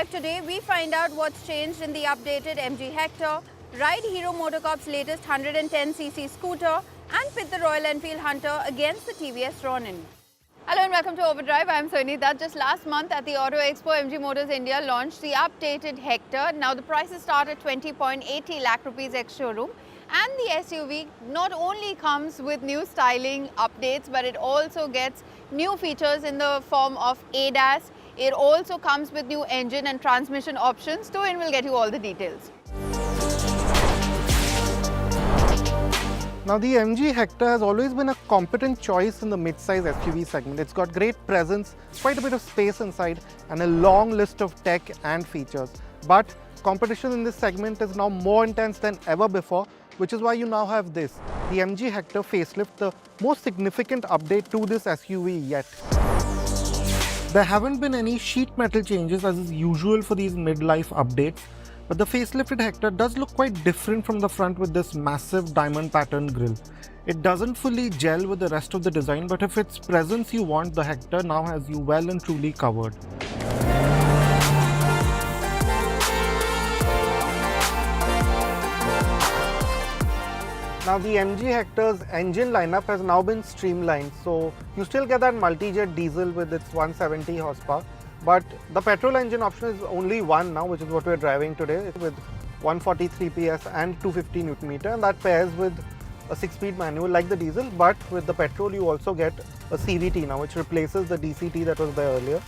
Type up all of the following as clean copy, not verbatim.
Overdrive today, we find out what's changed in the updated MG Hector, ride Hero MotoCorp's latest 110cc scooter, and pit the Royal Enfield Hunter against the TVS Ronin. Hello and welcome to Overdrive. I'm Sonika. Just last month at the Auto Expo, MG Motors India launched the updated Hector. Now the prices start at 20.80 lakh rupees ex-showroom. And the SUV not only comes with new styling updates, but it also gets new features in the form of ADAS. It also comes with new engine and transmission options. Tuin will get you all the details. Now the MG Hector has always been a competent choice in the mid-size SUV segment. It's got great presence, quite a bit of space inside, and a long list of tech and features. But competition in this segment is now more intense than ever before, which is why you now have this, the MG Hector Facelift, the most significant update to this SUV yet. There haven't been any sheet metal changes as is usual for these mid-life updates, but the facelifted Hector does look quite different from the front with this massive diamond pattern grille. It doesn't fully gel with the rest of the design, but if it's presence you want, the Hector now has you well and truly covered. Now the MG Hector's engine lineup has now been streamlined, so you still get that multi-jet diesel with its 170 horsepower, but the petrol engine option is only one now, which is what we're driving today, with 143 PS and 250 Newton meter, and that pairs with a 6-speed manual like the diesel, but with the petrol you also get a CVT now, which replaces the DCT that was there earlier.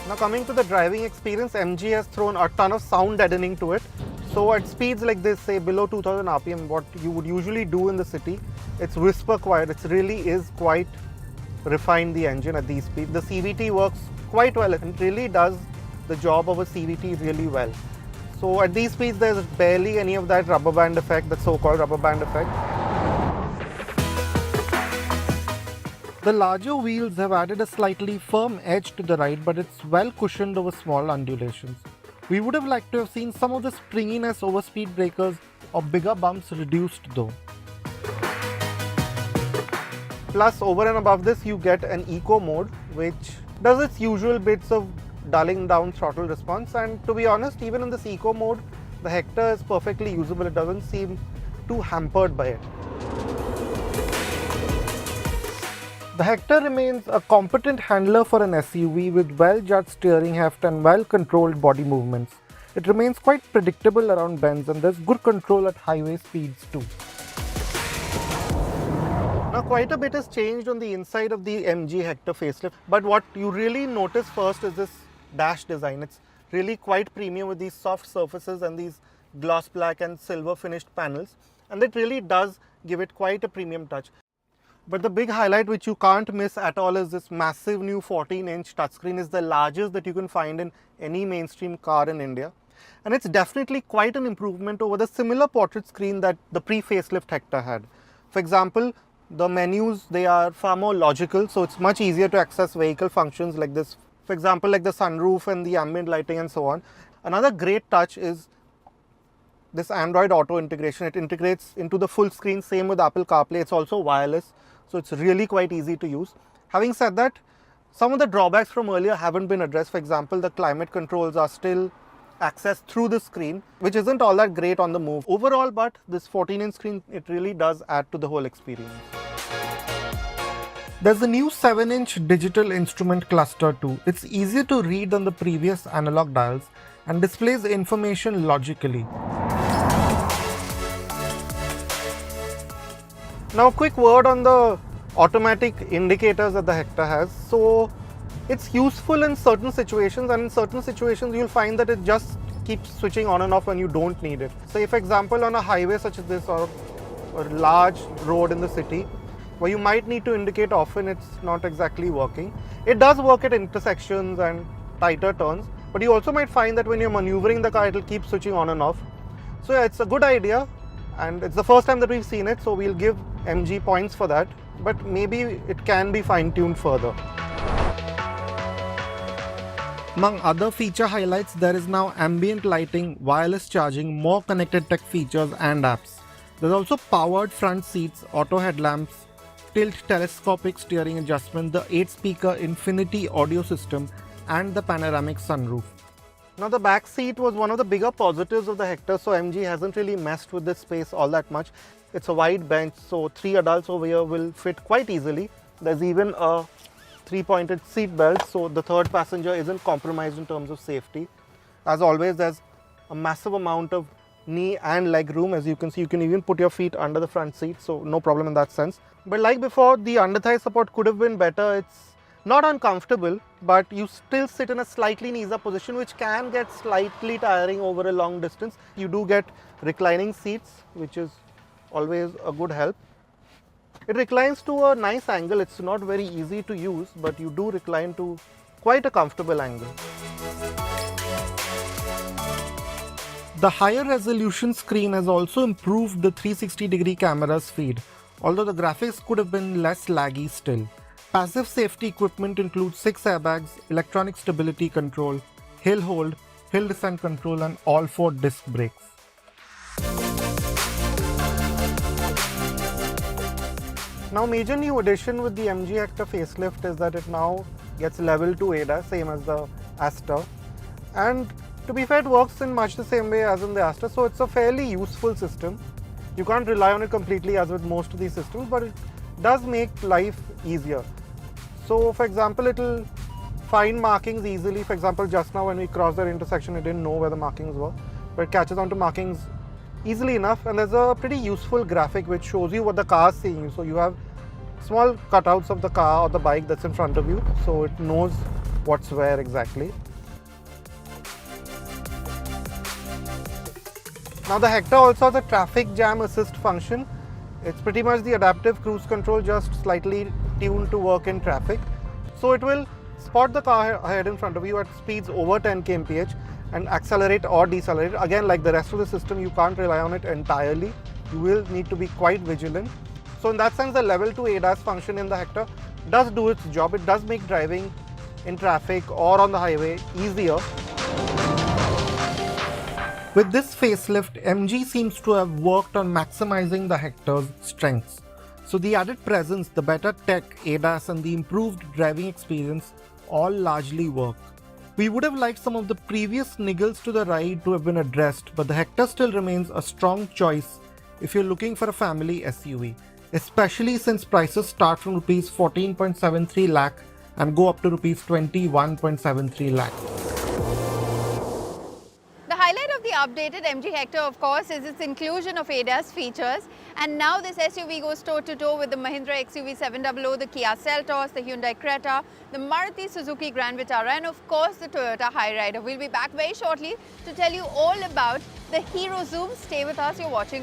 Now coming to the driving experience, MG has thrown a ton of sound deadening to it. So at speeds like this, say below 2000 RPM, what you would usually do in the city, it's whisper quiet. It really is quite refined, the engine at these speeds. The CVT works quite well and really does the job of a CVT really well. So at these speeds, there's barely any of that rubber band effect, the so-called rubber band effect. The larger wheels have added a slightly firm edge to the ride, but it's well cushioned over small undulations. We would have liked to have seen some of the springiness over speed breakers or bigger bumps reduced though. Plus, over and above this, you get an eco mode which does its usual bits of dulling down throttle response, and to be honest, even in this eco mode, the Hector is perfectly usable. It doesn't seem too hampered by it. The Hector remains a competent handler for an SUV with well-judged steering heft and well-controlled body movements. It remains quite predictable around bends, and there's good control at highway speeds too. Now quite a bit has changed on the inside of the MG Hector facelift, but what you really notice first is this dash design. It's really quite premium with these soft surfaces and these gloss black and silver finished panels, and it really does give it quite a premium touch. But the big highlight which you can't miss at all is this massive new 14-inch touchscreen. Is the largest that you can find in any mainstream car in India. And it's definitely quite an improvement over the similar portrait screen that the pre-facelift Hector had. For example, the menus, they are far more logical, so it's much easier to access vehicle functions like this. For example, like the sunroof and the ambient lighting and so on. Another great touch is this Android Auto integration. It integrates into the full screen, same with Apple CarPlay. It's also wireless. So it's really quite easy to use. Having said that, some of the drawbacks from earlier haven't been addressed. For example, the climate controls are still accessed through the screen, which isn't all that great on the move. Overall, but this 14-inch screen, it really does add to the whole experience. There's a new 7-inch digital instrument cluster too. It's easier to read than the previous analog dials and displays information logically. Now, a quick word on the automatic indicators that the Hector has. So, it's useful in certain situations, and in certain situations you'll find that it just keeps switching on and off when you don't need it. Say, for example, on a highway such as this or a large road in the city, where you might need to indicate often, it's not exactly working. It does work at intersections and tighter turns, but you also might find that when you're maneuvering the car, it'll keep switching on and off. So, yeah, it's a good idea. And it's the first time that we've seen it, so we'll give MG points for that, but maybe it can be fine-tuned further. Among other feature highlights, there is now ambient lighting, wireless charging, more connected tech features and apps. There's also powered front seats, auto headlamps, tilt telescopic steering adjustment, the 8-speaker Infinity audio system, and the panoramic sunroof. Now the back seat was one of the bigger positives of the Hector, so MG hasn't really messed with this space all that much. It's a wide bench, so 3 adults over here will fit quite easily. There's even a 3-pointed seat belt, so the third passenger isn't compromised in terms of safety. As always, there's a massive amount of knee and leg room. As you can see, you can even put your feet under the front seat, so no problem in that sense. But like before, the under-thigh support could have been better. It's not uncomfortable, but you still sit in a slightly knees-up position, which can get slightly tiring over a long distance. You do get reclining seats, which is always a good help. It reclines to a nice angle. It's not very easy to use, but you do recline to quite a comfortable angle. The higher resolution screen has also improved the 360-degree camera's feed, although the graphics could have been less laggy still. Passive safety equipment includes 6 airbags, electronic stability control, hill hold, hill descent control, and all 4 disc brakes. Now, major new addition with the MG Hector facelift is that it now gets level 2 ADAS, same as the Aster. And to be fair, it works in much the same way as in the Aster, so it's a fairly useful system. You can't rely on it completely as with most of these systems, but it does make life easier. So for example, it will find markings easily. For example, just now when we crossed that intersection, it didn't know where the markings were, but it catches on to markings easily enough. And there's a pretty useful graphic which shows you what the car is seeing. So you have small cutouts of the car or the bike that's in front of you, so it knows what's where exactly. Now the Hector also has a traffic jam assist function. It's pretty much the adaptive cruise control, just slightly tuned to work in traffic. So it will spot the car ahead in front of you at speeds over 10 kmph and accelerate or decelerate. Again, like the rest of the system, you can't rely on it entirely. You will need to be quite vigilant. So in that sense, the level 2 ADAS function in the Hector does do its job. It does make driving in traffic or on the highway easier. With this facelift, MG seems to have worked on maximizing the Hector's strengths. So the added presence, the better tech, ADAS, and the improved driving experience all largely work. We would have liked some of the previous niggles to the ride to have been addressed, but the Hector still remains a strong choice if you're looking for a family SUV, especially since prices start from Rs 14.73 lakh and go up to Rs 21.73 lakh. The highlight of the updated MG Hector, of course, is its inclusion of ADAS features. And now this SUV goes toe-to-toe with the Mahindra XUV700, the Kia Seltos, the Hyundai Creta, the Maruti Suzuki Grand Vitara, and of course the Toyota Hyryder. We'll be back very shortly to tell you all about the Hero Zoom. Stay with us, you're watching